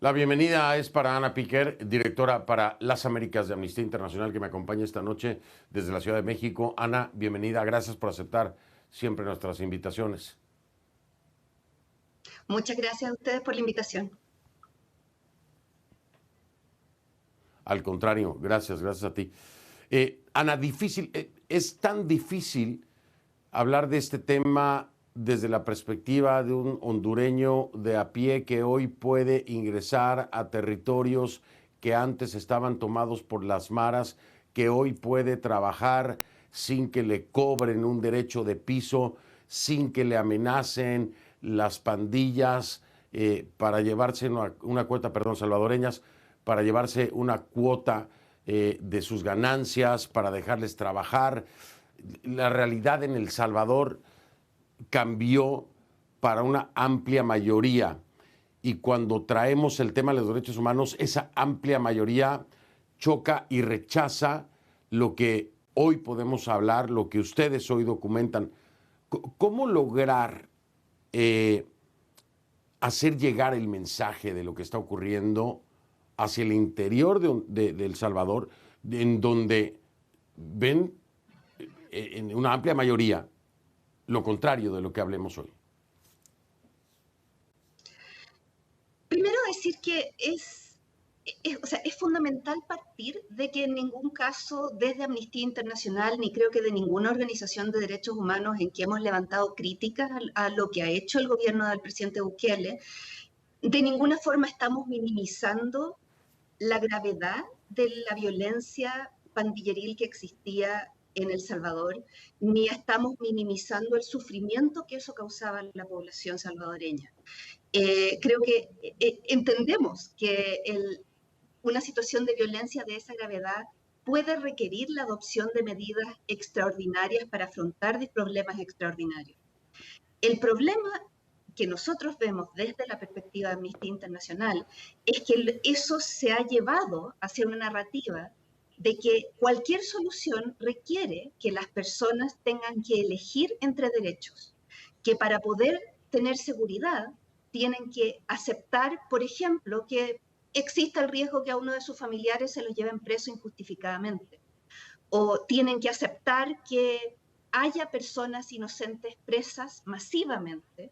La bienvenida es para Ana Piquer, directora para las Américas de Amnistía Internacional, que me acompaña esta noche desde la Ciudad de México. Ana, bienvenida, gracias por aceptar siempre nuestras invitaciones. Muchas gracias a ustedes por la invitación. Al contrario, gracias a ti. Ana, es tan difícil hablar de este tema desde la perspectiva de un hondureño de a pie que hoy puede ingresar a territorios que antes estaban tomados por las maras, que hoy puede trabajar sin que le cobren un derecho de piso, sin que le amenacen las pandillas para llevarse una cuota, perdón, salvadoreñas, para llevarse una cuota de sus ganancias, para dejarles trabajar. La realidad en El Salvador cambió para una amplia mayoría. Y cuando traemos el tema de los derechos humanos, esa amplia mayoría choca y rechaza lo que hoy podemos hablar, lo que ustedes hoy documentan. ¿Cómo lograr hacer llegar el mensaje de lo que está ocurriendo hacia el interior de El Salvador, en donde ven en una amplia mayoría lo contrario de lo que hablemos hoy? Primero decir que es fundamental partir de que en ningún caso desde Amnistía Internacional, ni creo que de ninguna organización de derechos humanos en que hemos levantado críticas a lo que ha hecho el gobierno del presidente Bukele, de ninguna forma estamos minimizando la gravedad de la violencia pandilleril que existía en El Salvador, ni estamos minimizando el sufrimiento que eso causaba en la población salvadoreña. Creo que entendemos que una situación de violencia de esa gravedad puede requerir la adopción de medidas extraordinarias para afrontar problemas extraordinarios. El problema que nosotros vemos desde la perspectiva de Amnistía Internacional es que eso se ha llevado hacia una narrativa de que cualquier solución requiere que las personas tengan que elegir entre derechos, que para poder tener seguridad tienen que aceptar, por ejemplo, que exista el riesgo que a uno de sus familiares se lo lleven preso injustificadamente, o tienen que aceptar que haya personas inocentes presas masivamente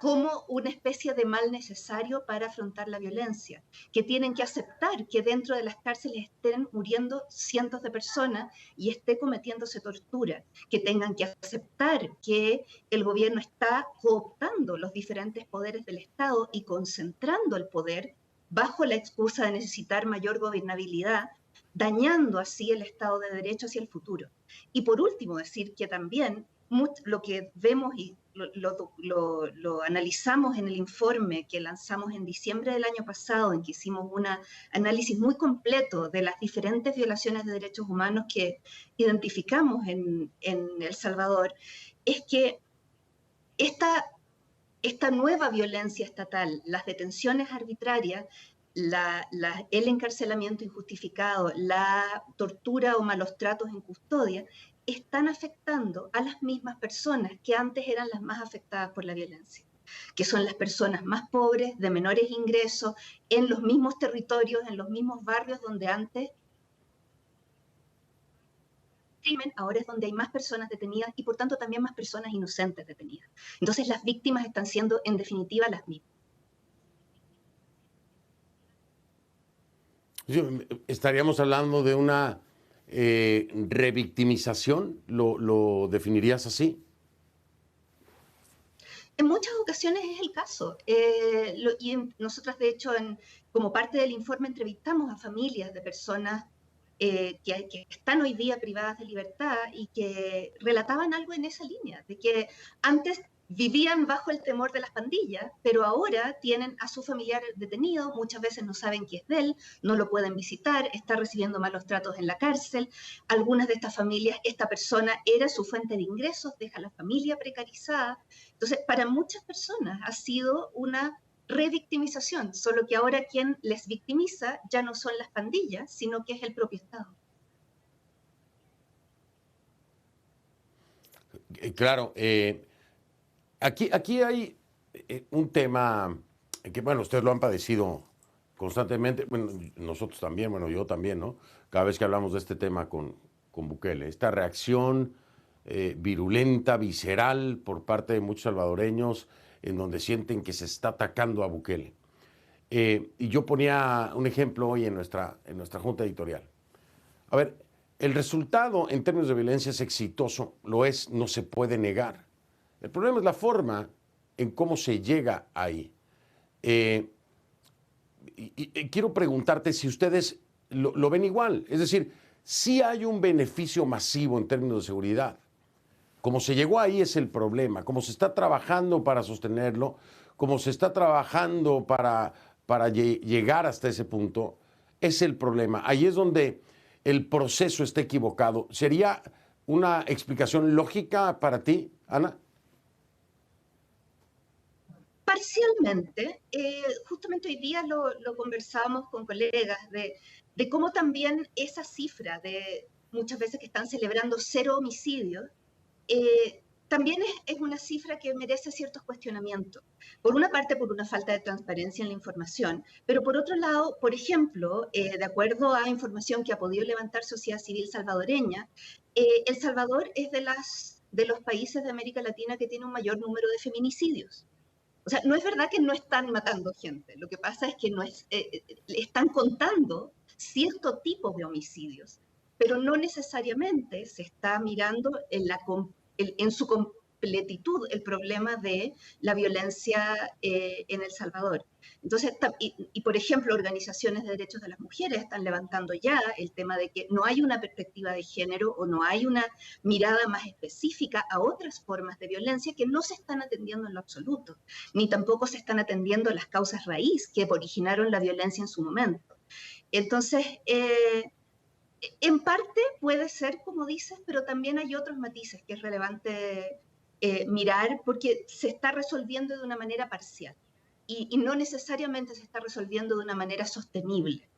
como una especie de mal necesario para afrontar la violencia, que tienen que aceptar que dentro de las cárceles estén muriendo cientos de personas y esté cometiéndose tortura, que tengan que aceptar que el gobierno está cooptando los diferentes poderes del Estado y concentrando el poder bajo la excusa de necesitar mayor gobernabilidad, dañando así el Estado de Derecho hacia el futuro. Y por último, decir que también lo que vemos y lo analizamos en el informe que lanzamos en diciembre del año pasado, en que hicimos un análisis muy completo de las diferentes violaciones de derechos humanos que identificamos en El Salvador, es que esta nueva violencia estatal, las detenciones arbitrarias, el encarcelamiento injustificado, la tortura o malos tratos en custodia, están afectando a las mismas personas que antes eran las más afectadas por la violencia, que son las personas más pobres, de menores ingresos, en los mismos territorios, en los mismos barrios donde antes crimen, ahora es donde hay más personas detenidas y por tanto también más personas inocentes detenidas. Entonces las víctimas están siendo en definitiva las mismas. Estaríamos hablando de una revictimización, ¿lo definirías así? En muchas ocasiones es el caso. Nosotras, de hecho, como parte del informe entrevistamos a familias de personas que están hoy día privadas de libertad y que relataban algo en esa línea, de que antes vivían bajo el temor de las pandillas, pero ahora tienen a su familiar detenido, muchas veces no saben qué es de él, no lo pueden visitar, está recibiendo malos tratos en la cárcel. Algunas de estas familias, esta persona era su fuente de ingresos, deja a la familia precarizada. Entonces, para muchas personas ha sido una revictimización, solo que ahora quien les victimiza ya no son las pandillas, sino que es el propio Estado. Claro, aquí hay un tema que, bueno, ustedes lo han padecido constantemente, bueno, nosotros también, bueno, yo también, ¿no? Cada vez que hablamos de este tema con Bukele, esta reacción virulenta, visceral por parte de muchos salvadoreños, en donde sienten que se está atacando a Bukele. Y yo ponía un ejemplo hoy en nuestra junta editorial. A ver, el resultado en términos de violencia es exitoso, lo es, no se puede negar. El problema es la forma en cómo se llega ahí. Y quiero preguntarte si ustedes lo ven igual. Es decir, sí hay un beneficio masivo en términos de seguridad. Como se llegó ahí es el problema. Como se está trabajando para sostenerlo, como se está trabajando para llegar hasta ese punto, es el problema. Ahí es donde el proceso está equivocado. ¿Sería una explicación lógica para ti, Ana? Parcialmente, justamente hoy día lo conversábamos con colegas de cómo también esa cifra de muchas veces que están celebrando 0 homicidios, también es una cifra que merece ciertos cuestionamientos. Por una parte, por una falta de transparencia en la información, pero por otro lado, por ejemplo, de acuerdo a información que ha podido levantar Sociedad Civil Salvadoreña, El Salvador es de los países de América Latina que tiene un mayor número de feminicidios. O sea, no es verdad que no están matando gente, lo que pasa es que no están contando cierto tipo de homicidios, pero no necesariamente se está mirando en su completitud el problema de la violencia en El Salvador. Entonces, por ejemplo, organizaciones de derechos de las mujeres están levantando ya el tema de que no hay una perspectiva de género o no hay una mirada más específica a otras formas de violencia que no se están atendiendo en lo absoluto, ni tampoco se están atendiendo las causas raíz que originaron la violencia en su momento. Entonces, en parte puede ser como dices, pero también hay otros matices que es relevante mirar porque se está resolviendo de una manera parcial. Y no necesariamente se está resolviendo de una manera sostenible.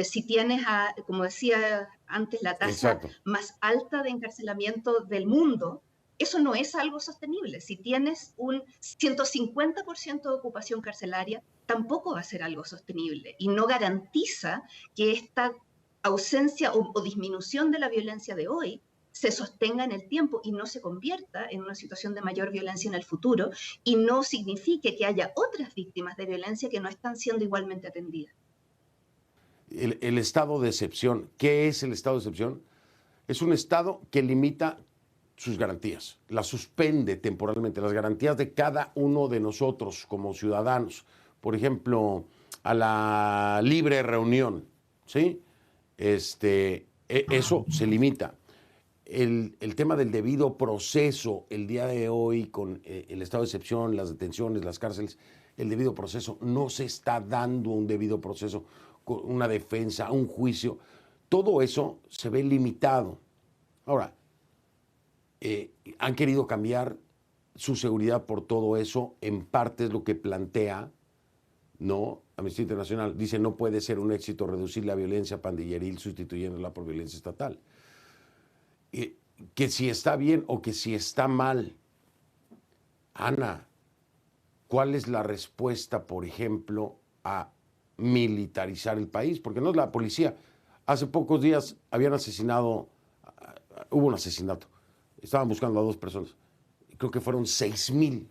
Si tienes, como decía antes, la tasa Exacto. más alta de encarcelamiento del mundo, eso no es algo sostenible. Si tienes un 150% de ocupación carcelaria, tampoco va a ser algo sostenible y no garantiza que esta ausencia o disminución de la violencia de hoy se sostenga en el tiempo y no se convierta en una situación de mayor violencia en el futuro y no signifique que haya otras víctimas de violencia que no están siendo igualmente atendidas. El estado de excepción. ¿Qué es el estado de excepción? Es un estado que limita sus garantías, las suspende temporalmente, las garantías de cada uno de nosotros como ciudadanos. Por ejemplo, a la libre reunión, ¿sí? Eso se limita. El tema del debido proceso, el día de hoy, con el estado de excepción, las detenciones, las cárceles, el debido proceso, no se está dando un debido proceso, con una defensa, un juicio. Todo eso se ve limitado. Ahora, han querido cambiar su seguridad por todo eso, en parte es lo que plantea, ¿no? Amnistía Internacional dice no puede ser un éxito reducir la violencia pandilleril sustituyéndola por violencia estatal. Que si está bien o que si está mal. Ana, ¿cuál es la respuesta, por ejemplo, a militarizar el país? Porque no es la policía. Hace pocos días habían asesinado, hubo un asesinato, estaban buscando a 2 personas. Creo que fueron 6,000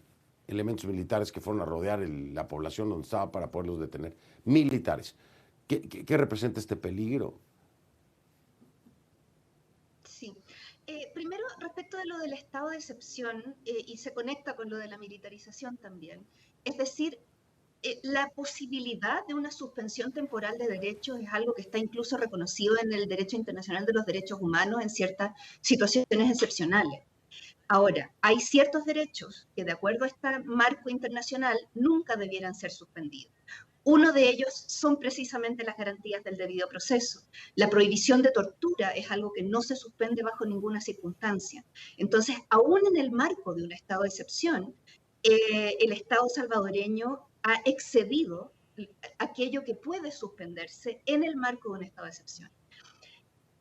elementos militares que fueron a rodear la población donde estaba para poderlos detener. Militares. ¿Qué representa este peligro? Sí. Primero, respecto de lo del estado de excepción, y se conecta con lo de la militarización también, es decir, la posibilidad de una suspensión temporal de derechos es algo que está incluso reconocido en el derecho internacional de los derechos humanos en ciertas situaciones excepcionales. Ahora, hay ciertos derechos que de acuerdo a este marco internacional nunca debieran ser suspendidos. Uno de ellos son precisamente las garantías del debido proceso. La prohibición de tortura es algo que no se suspende bajo ninguna circunstancia. Entonces, aún en el marco de un estado de excepción, el Estado salvadoreño ha excedido aquello que puede suspenderse en el marco de un estado de excepción.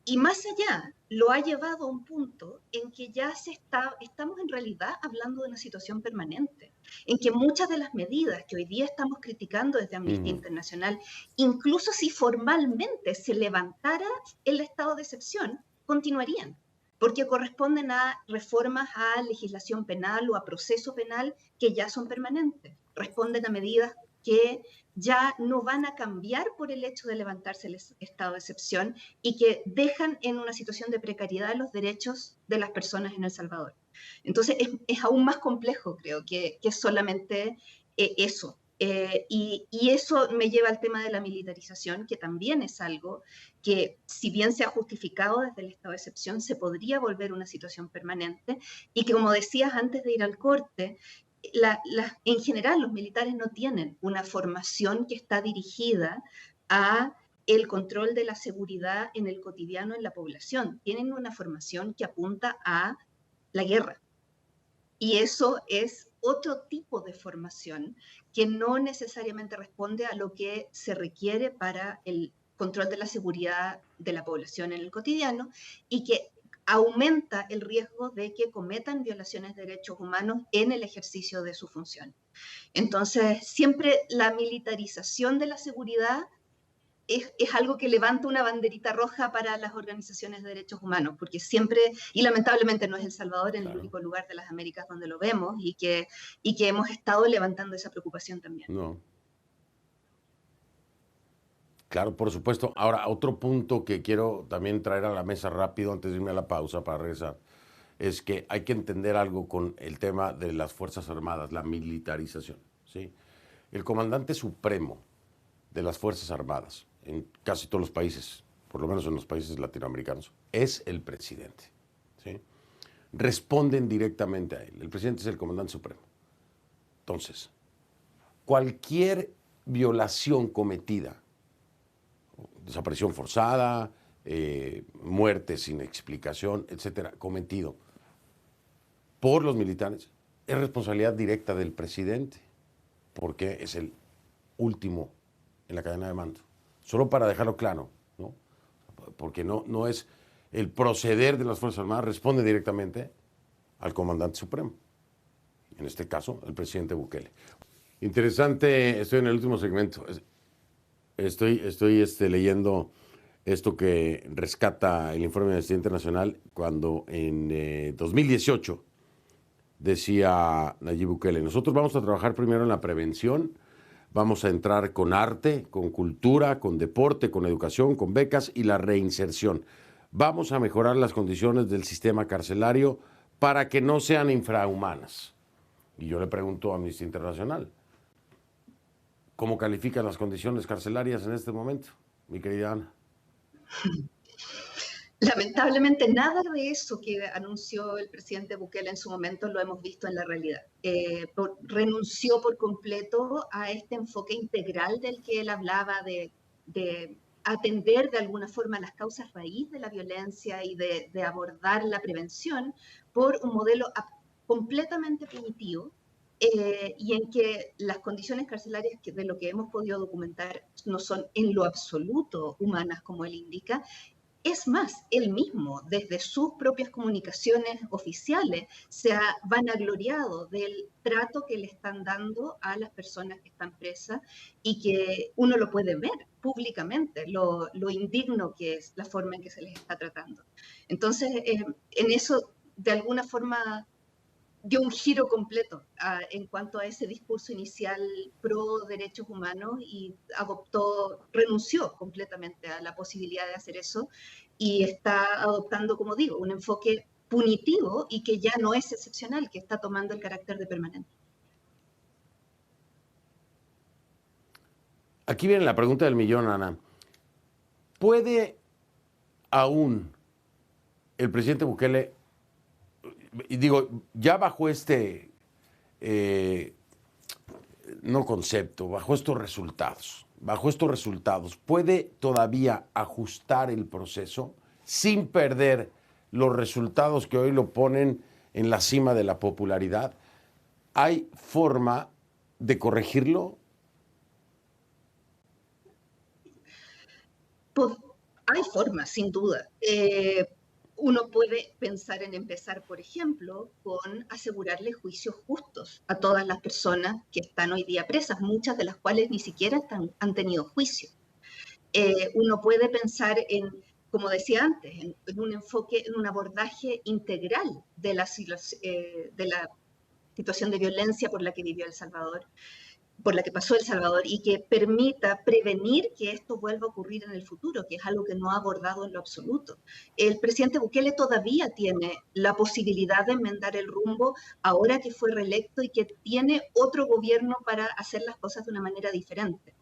Y más allá, lo ha llevado a un punto en que ya estamos en realidad hablando de una situación permanente. en que muchas de las medidas que hoy día estamos criticando desde Amnistía Internacional, incluso si formalmente se levantara el estado de excepción, continuarían, porque corresponden a reformas a legislación penal o a proceso penal que ya son permanentes, responden a medidas que ya no van a cambiar por el hecho de levantarse el estado de excepción y que dejan en una situación de precariedad los derechos de las personas en El Salvador. Entonces es aún más complejo, creo, que solamente eso. Y eso me lleva al tema de la militarización, que también es algo que, si bien se ha justificado desde el estado de excepción, se podría volver una situación permanente y que, como decías antes de ir al corte, en general los militares no tienen una formación que está dirigida a el control de la seguridad en el cotidiano en la población. Tienen una formación que apunta a la guerra. Y eso es otro tipo de formación que no necesariamente responde a lo que se requiere para el control de la seguridad de la población en el cotidiano y que aumenta el riesgo de que cometan violaciones de derechos humanos en el ejercicio de su función. Entonces, siempre la militarización de la seguridad es algo que levanta una banderita roja para las organizaciones de derechos humanos, porque siempre, y lamentablemente no es El Salvador el único lugar de las Américas donde lo vemos, y que hemos estado levantando esa preocupación también. No. Claro, por supuesto. Ahora, otro punto que quiero también traer a la mesa rápido antes de irme a la pausa para regresar, es que hay que entender algo con el tema de las Fuerzas Armadas, la militarización, ¿sí? El comandante supremo de las Fuerzas Armadas, en casi todos los países, por lo menos en los países latinoamericanos, es el presidente, ¿sí? Responden directamente a él. El presidente es el comandante supremo. Entonces, cualquier violación cometida, desaparición forzada, muerte sin explicación, etcétera, cometido por los militares, es responsabilidad directa del presidente, porque es el último en la cadena de mando. Solo para dejarlo claro, ¿no? Porque no es el proceder de las Fuerzas Armadas, responde directamente al comandante supremo, en este caso, el presidente Bukele. Interesante, estoy en el último segmento. Estoy leyendo esto que rescata el informe de Amnistía Internacional cuando en 2018 decía Nayib Bukele: nosotros vamos a trabajar primero en la prevención, vamos a entrar con arte, con cultura, con deporte, con educación, con becas y la reinserción. Vamos a mejorar las condiciones del sistema carcelario para que no sean infrahumanas. Y yo le pregunto a Amnistía Internacional, ¿cómo califican las condiciones carcelarias en este momento, mi querida Ana? Lamentablemente nada de eso que anunció el presidente Bukele en su momento lo hemos visto en la realidad. Renunció por completo a este enfoque integral del que él hablaba de atender de alguna forma las causas raíz de la violencia y de abordar la prevención por un modelo completamente punitivo, y en que las condiciones carcelarias, que de lo que hemos podido documentar, no son en lo absoluto humanas, como él indica. Es más, él mismo, desde sus propias comunicaciones oficiales, se ha vanagloriado del trato que le están dando a las personas que están presas y que uno lo puede ver públicamente, lo indigno que es la forma en que se les está tratando. Entonces, en eso, de alguna forma, dio un giro completo en cuanto a ese discurso inicial pro derechos humanos y renunció completamente a la posibilidad de hacer eso y está adoptando, como digo, un enfoque punitivo y que ya no es excepcional, que está tomando el carácter de permanente. Aquí viene la pregunta del millón, Ana. ¿Puede aún el presidente Bukele, y digo, ya bajo este, no concepto, bajo estos resultados, puede todavía ajustar el proceso sin perder los resultados que hoy lo ponen en la cima de la popularidad? ¿Hay forma de corregirlo? Pues hay formas, sin duda. Uno puede pensar en empezar, por ejemplo, con asegurarle juicios justos a todas las personas que están hoy día presas, muchas de las cuales ni siquiera han tenido juicio. Uno puede pensar en, como decía antes, en un enfoque, en un abordaje integral de la situación de violencia por la que vivió El Salvador, por la que pasó El Salvador, y que permita prevenir que esto vuelva a ocurrir en el futuro, que es algo que no ha abordado en lo absoluto. El presidente Bukele todavía tiene la posibilidad de enmendar el rumbo ahora que fue reelecto y que tiene otro gobierno para hacer las cosas de una manera diferente.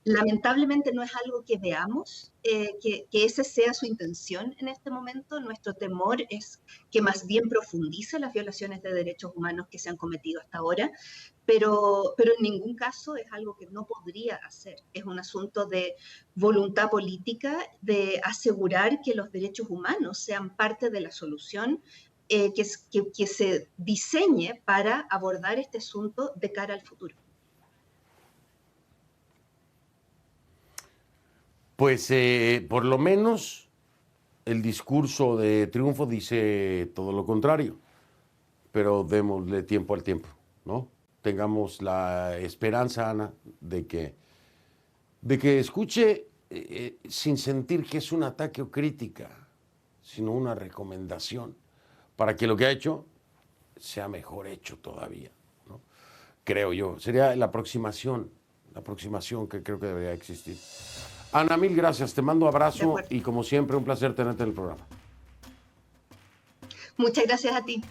Lamentablemente no es algo que veamos, que esa sea su intención en este momento. Nuestro temor es que más bien profundice las violaciones de derechos humanos que se han cometido hasta ahora, pero en ningún caso es algo que no podría hacer. Es un asunto de voluntad política, de asegurar que los derechos humanos sean parte de la solución, que se diseñe para abordar este asunto de cara al futuro. Pues por lo menos el discurso de triunfo dice todo lo contrario, pero démosle tiempo al tiempo, ¿no? Tengamos la esperanza, Ana, de que escuche sin sentir que es un ataque o crítica, sino una recomendación para que lo que ha hecho sea mejor hecho todavía, ¿no? Creo yo. Sería la aproximación que creo que debería existir. Ana, mil gracias. Te mando abrazo y como siempre un placer tenerte en el programa. Muchas gracias a ti.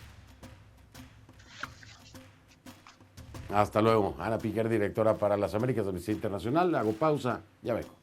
Hasta luego. Ana Piquer, directora para las Américas de Amnistía Internacional. Hago pausa, ya vengo.